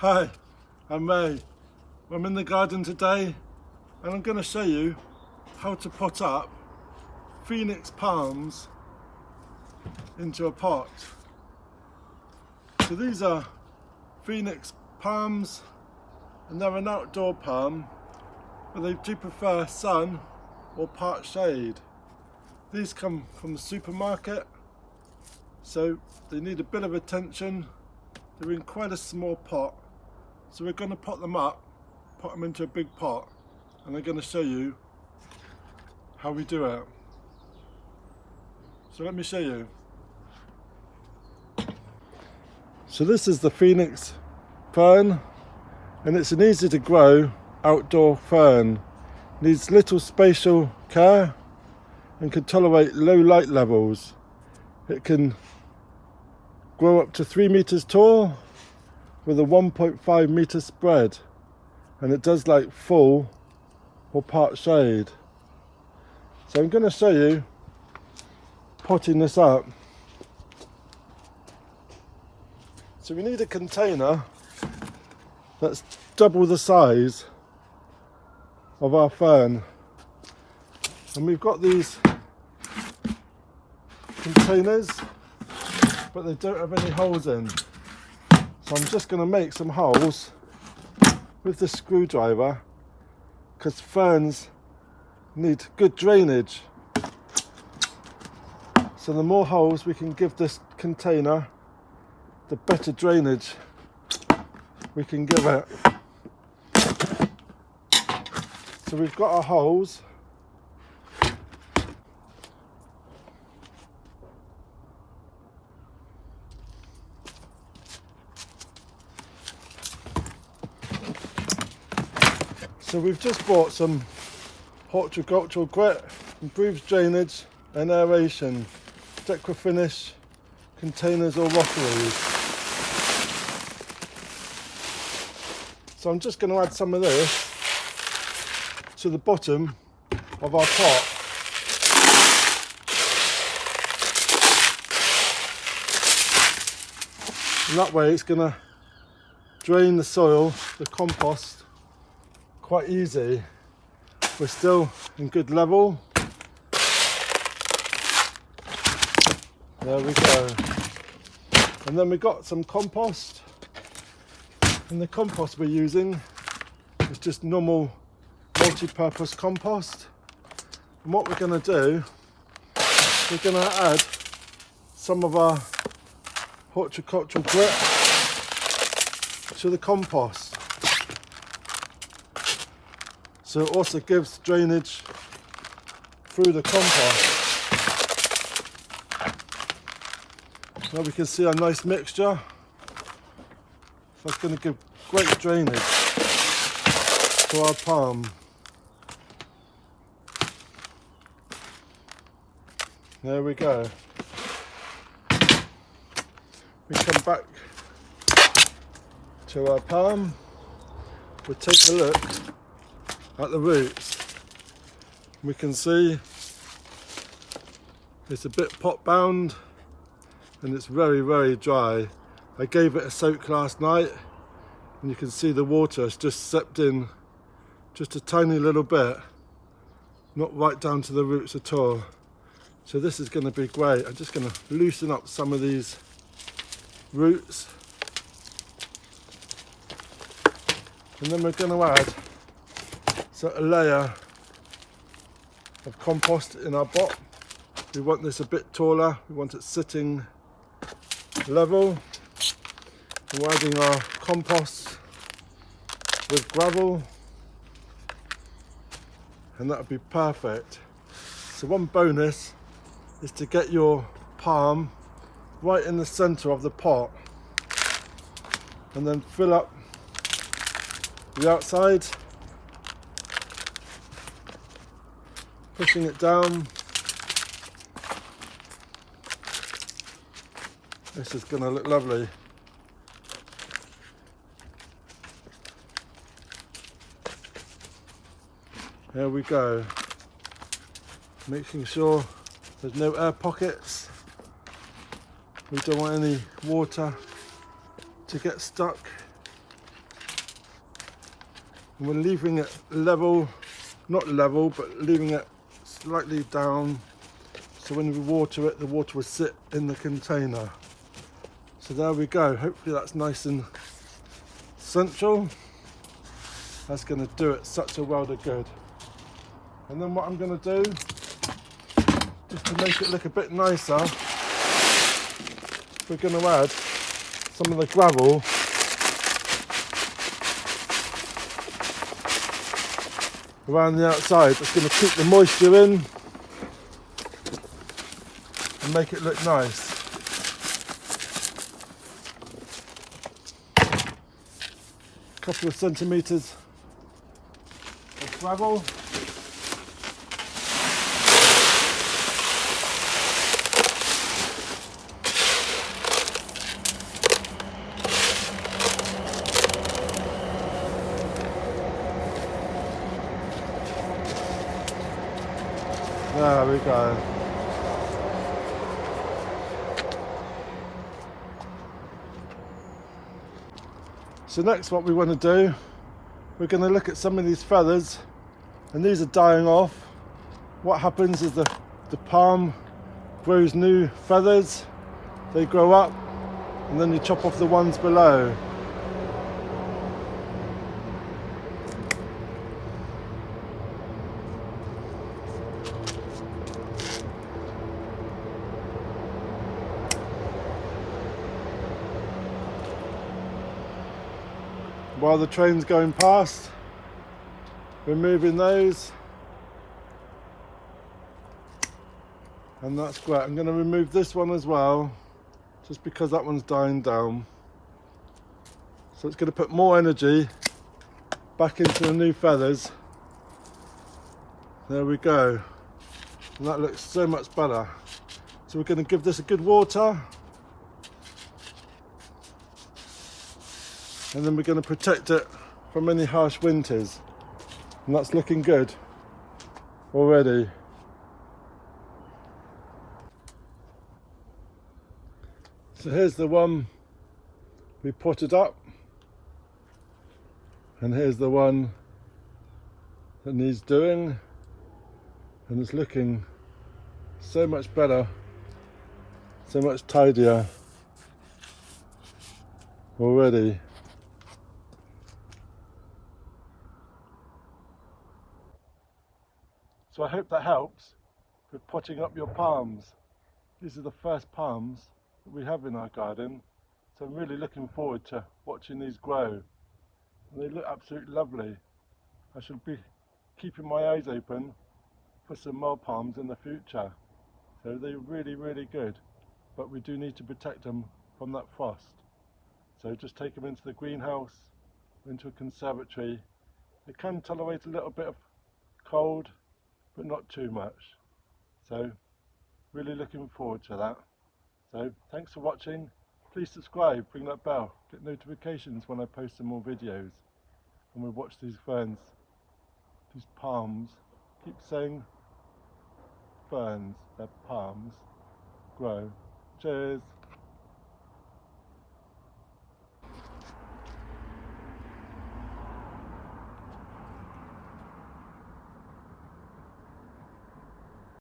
Hi, I'm Ray. I'm in the garden today and I'm going to show you how to pot up Phoenix palms into a pot. So these are Phoenix palms and they're an outdoor palm, but they do prefer sun or part shade. These come from the supermarket, so they need a bit of attention. They're in quite a small pot, so we're going to pot them up, put them into a big pot, and I'm going to show you how we do it. So let me show you. So this is the Phoenix fern, and it's an easy to grow outdoor fern. Needs little spatial care and can tolerate low light levels. It can grow up to 3 meters tall with a 1.5 meter spread, and it does like full or part shade. So I'm going to show you potting this up. So we need a container that's double the size of our fern, and we've got these containers but they don't have any holes in, so I'm just going to make some holes with the screwdriver because ferns need good drainage. So the more holes we can give this container, the better drainage we can give it. So we've got our holes. So we've just bought some horticultural grit, improves drainage and aeration, Decrafinish containers or rockeries. So I'm just going to add some of this to the bottom of our pot. And that way it's going to drain the soil, the compost, quite easy. We're still in good level. There we go. And then we got some compost, and the compost we're using is just normal multi-purpose compost. And what we're going to do, we're going to add some of our horticultural grit to the compost. So it also gives drainage through the compost. Now we can see a nice mixture. That's going to give great drainage to our palm. There we go. We come back to our palm. We'll take a look at the roots. We can see it's a bit pot bound and it's very dry. I gave it a soak last night and you can see the water has just seeped in just a tiny little bit, not right down to the roots at all. So this is going to be great. I'm just going to loosen up some of these roots, and then we're going to add a layer of compost in our pot. We want this a bit taller, we want it sitting level. We're adding our compost with gravel, and that would be perfect. So one bonus is to get your palm right in the centre of the pot, and then fill up the outside, pushing it down. This is going to look lovely. There we go. Making sure there's no air pockets. We don't want any water to get stuck And we're leaving it level, not level, but leaving it slightly down, so when we water it, the water will sit in the container. So there we go. Hopefully that's nice and central. That's going to do it such a world of good. And then what I'm going to do, just to make it look a bit nicer, we're going to add some of the gravel around the outside. That's going to keep the moisture in and make it look nice. A couple of centimetres of gravel. There we go. So next what we want to do, we're going to look at some of these feathers, and these are dying off. What happens is the palm grows new feathers, they grow up, and then you chop off the ones below. While the train's going past, removing those, and that's great. I'm going to remove this one as well, just because that one's dying down. So it's going to put more energy back into the new feathers. There we go, and that looks so much better. So we're going to give this a good water, and then we're going to protect it from any harsh winters, and that's looking good already. So here's the one we potted up, and here's the one that needs doing, and it's looking so much better, so much tidier already. So I hope that helps with potting up your palms. These are the first palms that we have in our garden, so I'm really looking forward to watching these grow. And they look absolutely lovely. I should be keeping my eyes open for some more palms in the future. So they're really, really good, but we do need to protect them from that frost. So just take them into the greenhouse, into a conservatory. They can tolerate a little bit of cold, but not too much. So really looking forward to that. So thanks for watching. Please subscribe, ring that bell, get notifications when I post some more videos. And we watch these ferns, these palms, keep saying ferns, they're palms, grow. Cheers.